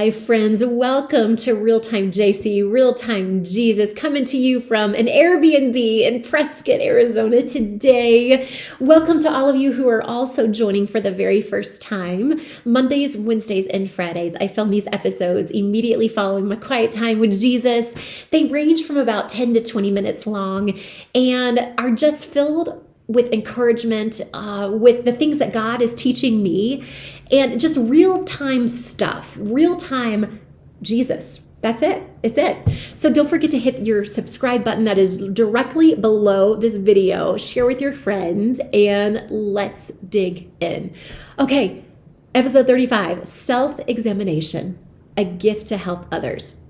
life, friends. Welcome to Real-Time JC, Real-Time Jesus, coming to you from an Airbnb in Prescott, Arizona today. Welcome to all of you who are also joining for the very first time. Mondays, Wednesdays, and Fridays, I film these episodes immediately following my quiet time with Jesus. They range from about 10 to 20 minutes long and are just filled with encouragement, with the things that God is teaching me, and just real-time stuff, real-time Jesus. That's it. It's it. So don't forget to hit your subscribe button that is directly below this video. Share with your friends, and let's dig in. Okay, episode 35, self-examination, a gift to help others.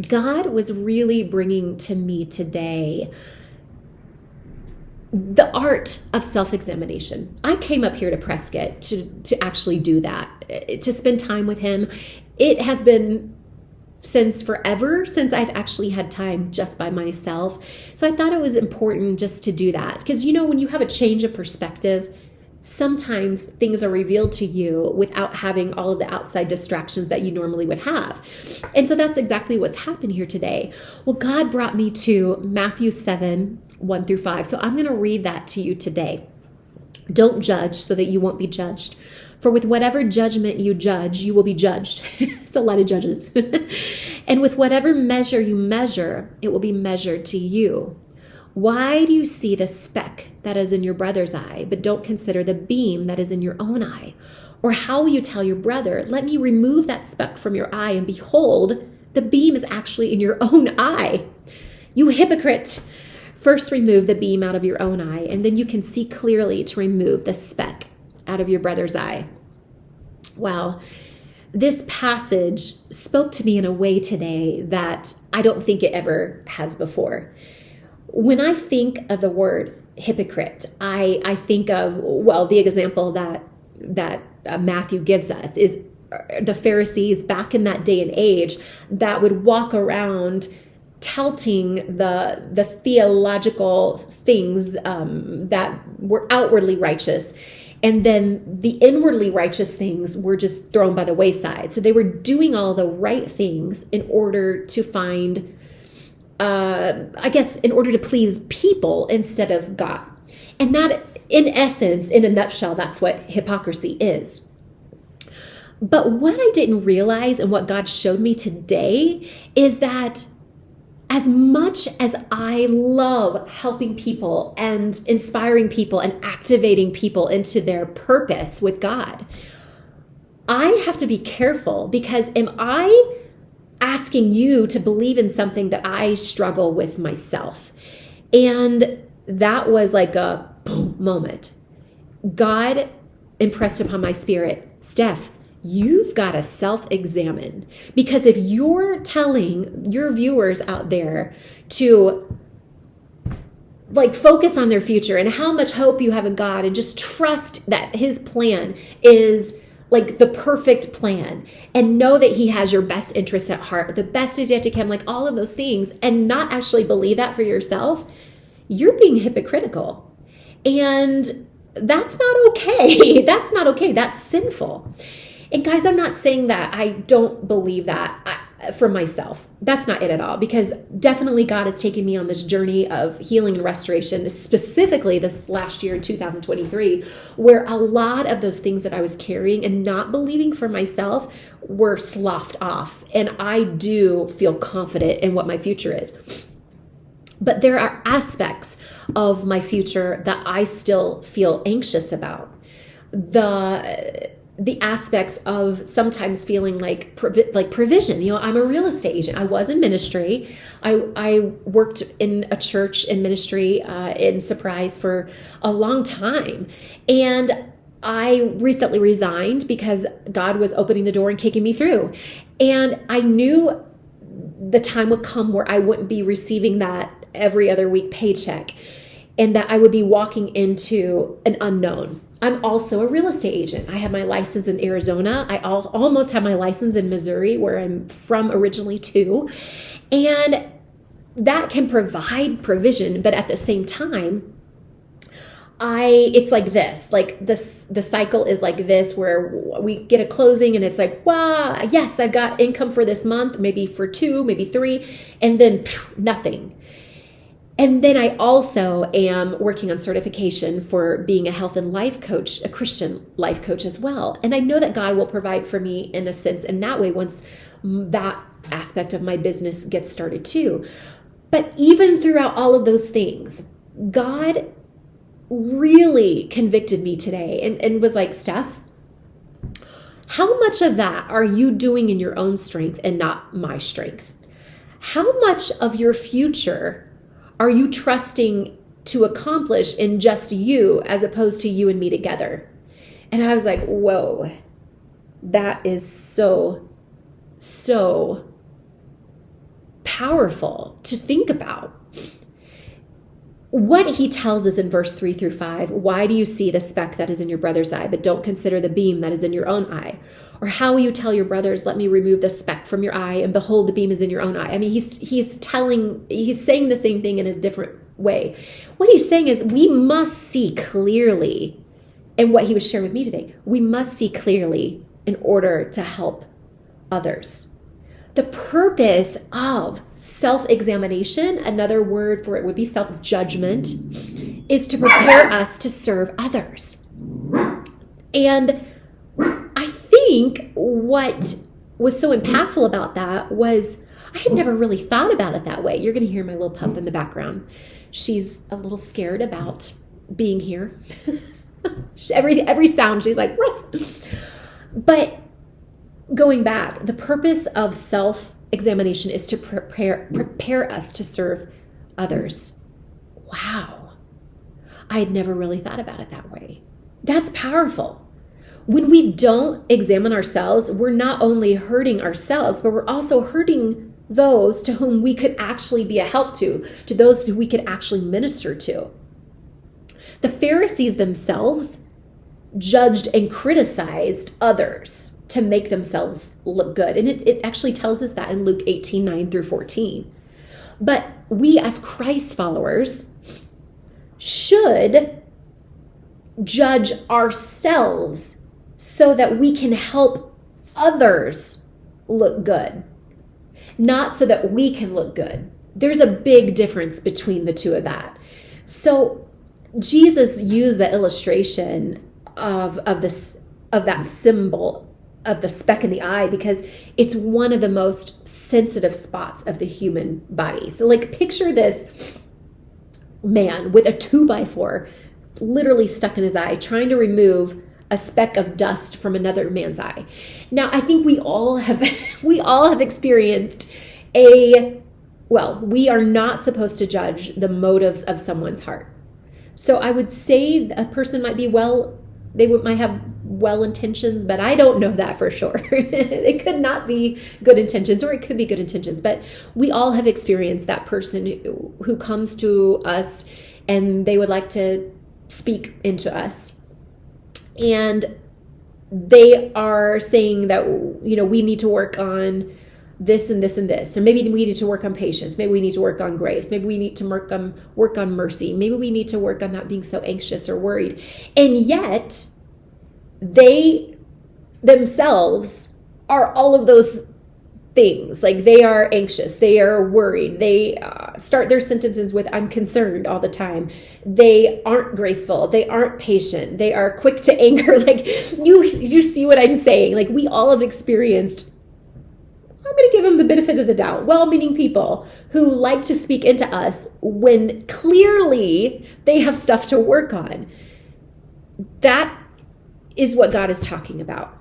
God was really bringing to me today the art of self-examination. I came up here to Prescott to actually do that, to spend time with him. It has been since forever since I've actually had time just by myself. So I thought it was important just to do that. Because when you have a change of perspective, sometimes things are revealed to you without having all of the outside distractions that you normally would have. And so that's exactly what's happened here today. Well, God brought me to Matthew 7, 1 through 5. So I'm going to read that to you today. Don't judge so that you won't be judged. For with whatever judgment you judge, you will be judged. It's a lot of judges. And with whatever measure you measure, it will be measured to you. Why do you see the speck that is in your brother's eye, but don't consider the beam that is in your own eye? Or how will you tell your brother, let me remove that speck from your eye, and behold, the beam is actually in your own eye? You hypocrite! First remove the beam out of your own eye, and then you can see clearly to remove the speck out of your brother's eye. Wow. This passage spoke to me in a way today that I don't think it ever has before. When I think of the word hypocrite, I think of, the example that Matthew gives us is the Pharisees back in that day and age that would walk around touting the theological things that were outwardly righteous. And then the inwardly righteous things were just thrown by the wayside. So they were doing all the right things in order to find in order to please people instead of God. And that, in essence, in a nutshell, that's what hypocrisy is. But what I didn't realize and what God showed me today is that as much as I love helping people and inspiring people and activating people into their purpose with God, I have to be careful, because am I asking you to believe in something that I struggle with myself? And that was like a boom moment. God impressed upon my spirit, Steph, you've got to self-examine, because if you're telling your viewers out there to focus on their future and how much hope you have in God and just trust that his plan is the perfect plan, and know that he has your best interest at heart, the best is yet to come, all of those things, and not actually believe that for yourself, you're being hypocritical. And that's not okay. That's not okay. That's sinful. And guys, I'm not saying that I don't believe that for myself. That's not it at all, because definitely God has taken me on this journey of healing and restoration, specifically this last year in 2023, where a lot of those things that I was carrying and not believing for myself were sloughed off. And I do feel confident in what my future is. But there are aspects of my future that I still feel anxious about. The aspects of sometimes feeling like provision. I'm a real estate agent. I was in ministry. I worked in a church in ministry in Surprise for a long time. And I recently resigned because God was opening the door and kicking me through. And I knew the time would come where I wouldn't be receiving that every other week paycheck, and that I would be walking into an unknown. I'm also a real estate agent. I have my license in Arizona. I almost have my license in Missouri, where I'm from originally too. And that can provide provision, but at the same time, it's like this, like this, the cycle is like this, where we get a closing and it's like, wow, yes, I've got income for this month, maybe for 2, maybe 3, and then nothing. And then I also am working on certification for being a health and life coach, a Christian life coach as well. And I know that God will provide for me in a sense in that way once that aspect of my business gets started too. But even throughout all of those things, God really convicted me today and was like, Steph, how much of that are you doing in your own strength and not my strength? How much of your future are you trusting to accomplish in just you as opposed to you and me together? And I was like, whoa, that is so powerful to think about. What he tells us in verse 3 through 5, why do you see the speck that is in your brother's eye, but don't consider the beam that is in your own eye? Or how will you tell your brothers, let me remove the speck from your eye, and behold, the beam is in your own eye? I mean, he's saying the same thing in a different way. What he's saying is we must see clearly, and what he was sharing with me today, we must see clearly in order to help others. The purpose of self-examination, another word for it would be self-judgment, is to prepare us to serve others. And I think what was so impactful about that was I had never really thought about it that way. You're going to hear my little pup in the background. She's a little scared about being here. Every sound, she's like, ruff. But going back, the purpose of self-examination is to prepare us to serve others. Wow. I had never really thought about it that way. That's powerful. When we don't examine ourselves, we're not only hurting ourselves, but we're also hurting those to whom we could actually be a help to those who we could actually minister to. The Pharisees themselves judged and criticized others to make themselves look good. And it actually tells us that in Luke 18:9 through 14. But we as Christ followers should judge ourselves so that we can help others look good, not so that we can look good. There's a big difference between the two of that. So Jesus used the illustration of that symbol of the speck in the eye because it's one of the most sensitive spots of the human body. So like picture this man with a 2x4 literally stuck in his eye trying to remove a speck of dust from another man's eye. Now, I think we all have experienced we are not supposed to judge the motives of someone's heart. So I would say a person might have well intentions, but I don't know that for sure. It could not be good intentions, or it could be good intentions. But we all have experienced that person who comes to us and they would like to speak into us. And they are saying that, we need to work on this and this and this. And maybe we need to work on patience. Maybe we need to work on grace. Maybe we need to work on mercy. Maybe we need to work on not being so anxious or worried. And yet they themselves are all of those things. Like they are anxious, they are worried, they start their sentences with I'm concerned all the time, they aren't graceful, they aren't patient, they are quick to anger. Like you see what I'm saying? Like we all have experienced, I'm going to give them the benefit of the doubt, well-meaning people who like to speak into us when clearly they have stuff to work on. That is what God is talking about.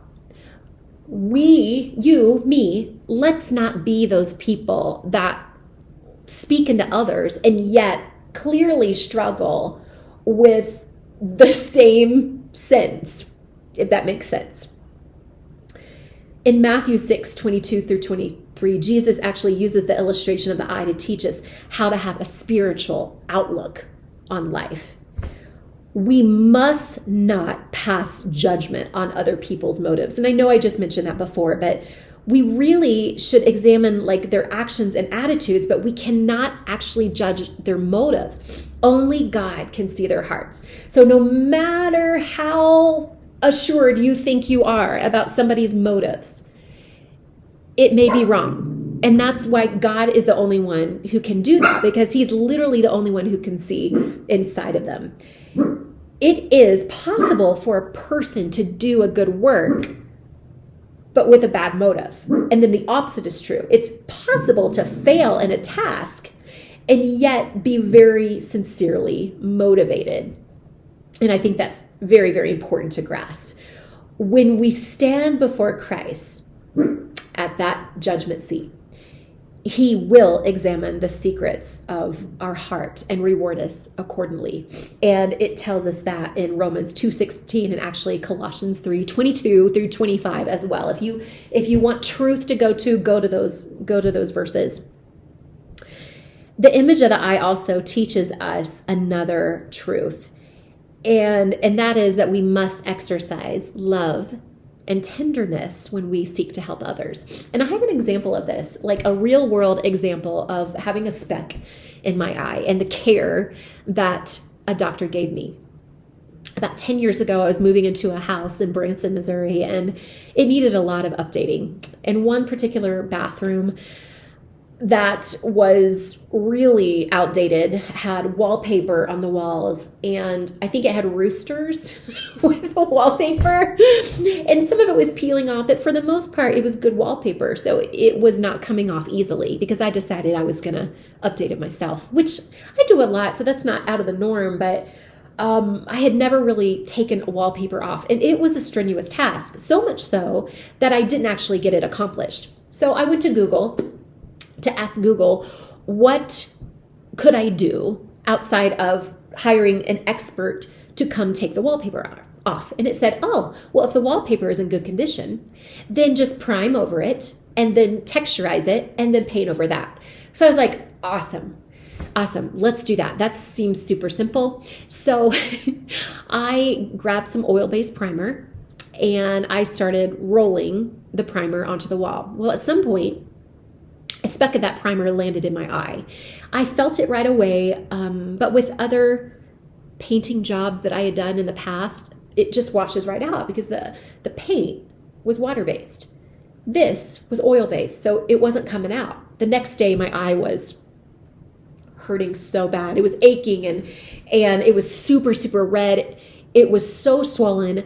We, you, me, let's not be those people that speak into others and yet clearly struggle with the same sins, if that makes sense. In Matthew 6:22 through 23, Jesus actually uses the illustration of the eye to teach us how to have a spiritual outlook on life. We must not pass judgment on other people's motives. And I know I just mentioned that before, but we really should examine like their actions and attitudes, but we cannot actually judge their motives. Only God can see their hearts. So no matter how assured you think you are about somebody's motives, it may be wrong. And that's why God is the only one who can do that, because he's literally the only one who can see inside of them. It is possible for a person to do a good work, but with a bad motive. And then the opposite is true. It's possible to fail in a task and yet be very sincerely motivated. And I think that's very, very important to grasp. When we stand before Christ at that judgment seat, he will examine the secrets of our heart and reward us accordingly. And it tells us that in Romans 2:16 and actually Colossians 3:22 through 25 as well. If you want truth to go to those verses. The image of the eye also teaches us another truth. And that is that we must exercise love and tenderness when we seek to help others. And I have an example of this, like a real world example of having a speck in my eye and the care that a doctor gave me. About 10 years ago, I was moving into a house in Branson, Missouri, and it needed a lot of updating. And one particular bathroom that was really outdated had wallpaper on the walls, and I think it had roosters with the wallpaper, and some of it was peeling off, but for the most part it was good wallpaper, so it was not coming off easily because I decided I was going to update it myself, which I do a lot, so that's not out of the norm, but I had never really taken wallpaper off, and it was a strenuous task, so much so that I didn't actually get it accomplished. So I went to Google to ask Google, what could I do outside of hiring an expert to come take the wallpaper off? And it said, oh, well, if the wallpaper is in good condition, then just prime over it and then texturize it and then paint over that. So I was like, awesome. Let's do that. That seems super simple. So I grabbed some oil-based primer and I started rolling the primer onto the wall. Well, at some point, a speck of that primer landed in my eye. I felt it right away, but with other painting jobs that I had done in the past, it just washes right out because the paint was water-based. This was oil-based, so it wasn't coming out. The next day, my eye was hurting so bad. It was aching and it was super, super red. It was so swollen.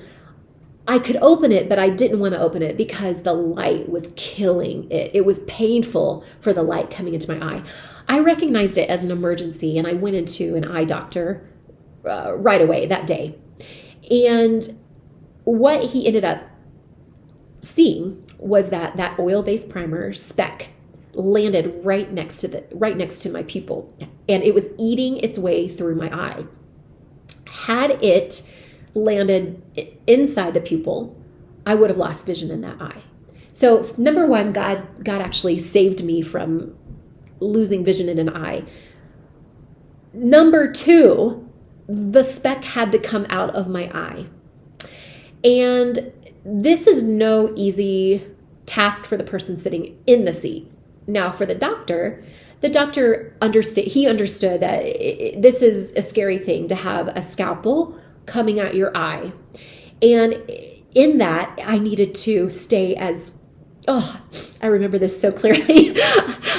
I could open it, but I didn't want to open it because the light was killing it. It was painful for the light coming into my eye. I recognized it as an emergency, and I went into an eye doctor right away that day. And what he ended up seeing was that oil-based primer speck landed right next to my pupil, and it was eating its way through my eye. Had it landed inside the pupil, I would have lost vision in that eye. So number one, God actually saved me from losing vision in an eye. Number two, the speck had to come out of my eye. And this is no easy task for the person sitting in the seat. Now for the doctor understood that this is a scary thing to have a scalpel coming out your eye. And in that, I needed to stay I remember this so clearly.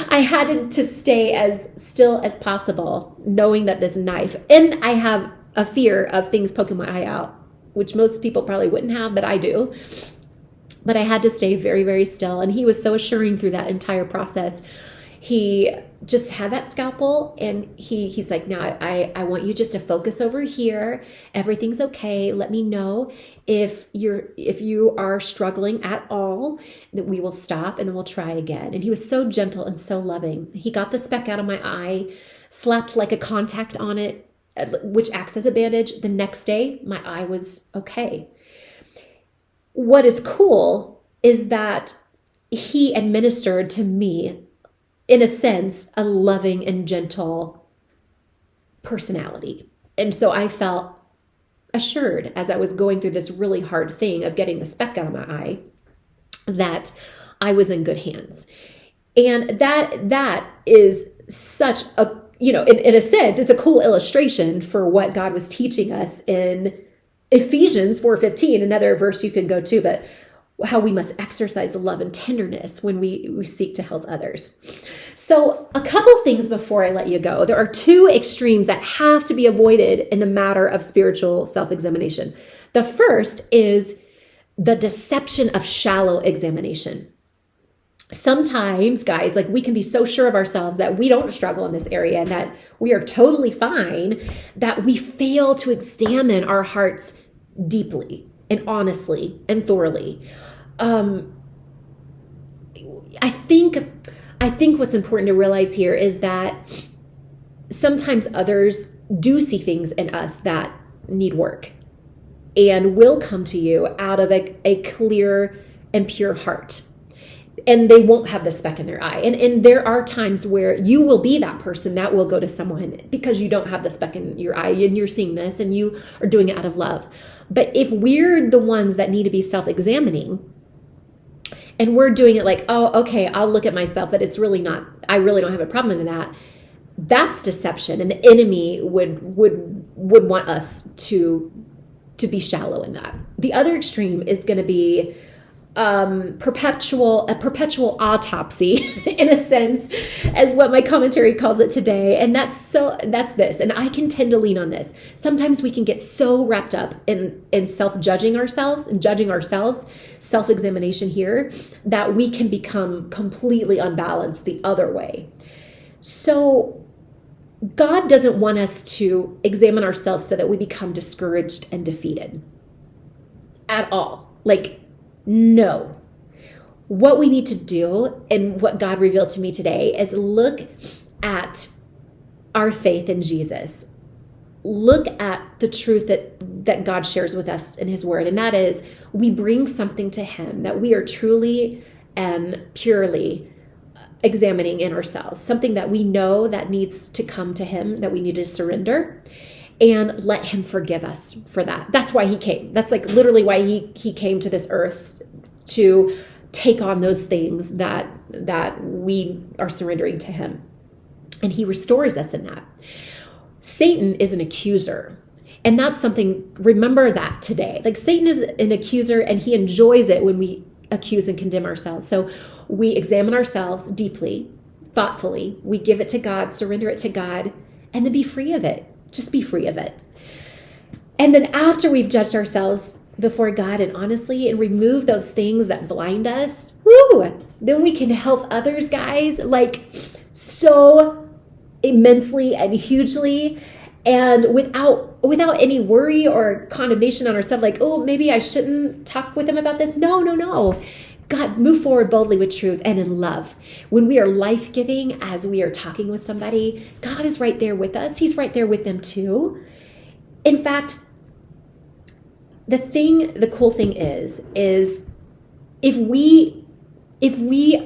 I had to stay as still as possible, knowing that this knife, and I have a fear of things poking my eye out, which most people probably wouldn't have, but I do. But I had to stay very, very still. And he was so assuring through that entire process. He just had that scalpel, and he's like, now I want you just to focus over here. Everything's okay. Let me know if you are struggling at all, that we will stop and then we'll try again. And he was so gentle and so loving. He got the speck out of my eye, slapped like a contact on it, which acts as a bandage. The next day, my eye was okay. What is cool is that he administered to me, in a sense, a loving and gentle personality. And so I felt assured as I was going through this really hard thing of getting the speck out of my eye that I was in good hands. And that is such a, in a sense, it's a cool illustration for what God was teaching us in Ephesians 4:15, another verse you can go to, but how we must exercise love and tenderness when we seek to help others. So a couple things before I let you go. There are two extremes that have to be avoided in the matter of spiritual self-examination. The first is the deception of shallow examination. Sometimes, guys, like we can be so sure of ourselves that we don't struggle in this area and that we are totally fine, that we fail to examine our hearts deeply and honestly and thoroughly. I think what's important to realize here is that sometimes others do see things in us that need work and will come to you out of a clear and pure heart. And they won't have the speck in their eye. And there are times where you will be that person that will go to someone because you don't have the speck in your eye and you're seeing this and you are doing it out of love. But if we're the ones that need to be self-examining and we're doing it like, oh, okay, I'll look at myself, but it's really not, I really don't have a problem with that. That's deception. And the enemy would want us to be shallow in that. The other extreme is going to be a perpetual autopsy in a sense, as what my commentary calls it today. And that's this. And I can tend to lean on this. Sometimes we can get so wrapped up in self-judging ourselves and judging ourselves, self-examination here, that we can become completely unbalanced the other way. So God doesn't want us to examine ourselves so that we become discouraged and defeated at all. Like, no. What we need to do, and what God revealed to me today, is look at our faith in Jesus. Look at the truth that God shares with us in his word. And that is, we bring something to him that we are truly and purely examining in ourselves. Something that we know that needs to come to him, that we need to surrender. And let him forgive us for that. That's why he came. That's like literally why he came to this earth, to take on those things that we are surrendering to him. And he restores us in that. Satan is an accuser. And that's something, remember that today. Like Satan is an accuser and he enjoys it when we accuse and condemn ourselves. So we examine ourselves deeply, thoughtfully. We give it to God, surrender it to God, and then be free of it. Just be free of it. And then after we've judged ourselves before God and honestly, and remove those things that blind us, then we can help others, guys, like so immensely and hugely, and without any worry or condemnation on ourselves, like, oh, maybe I shouldn't talk with them about this. No. God, move forward boldly with truth and in love. When we are life-giving, as we are talking with somebody, God is right there with us. He's right there with them too. In fact, the cool thing is if we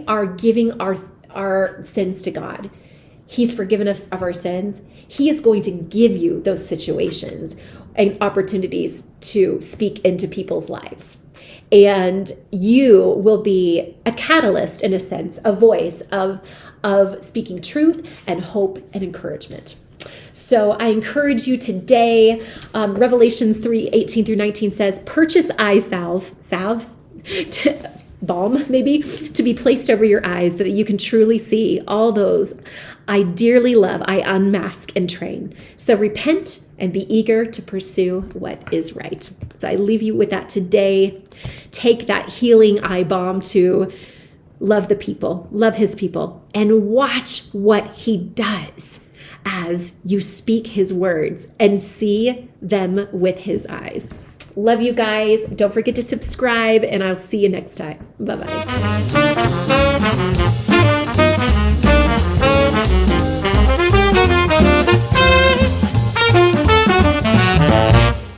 are giving our sins to God, he's forgiven us of our sins. He is going to give you those situations and opportunities to speak into people's lives. And you will be a catalyst, in a sense, a voice of speaking truth and hope and encouragement. So I encourage you today, Revelations 3:18-19 says, purchase eye salve, balm maybe, to be placed over your eyes so that you can truly see all those I dearly love, I unmask and train. So repent and be eager to pursue what is right. So I leave you with that today. Take that healing eye balm to love the people, love his people, and watch what he does as you speak his words and see them with his eyes. Love you guys. Don't forget to subscribe, and I'll see you next time. Bye-bye.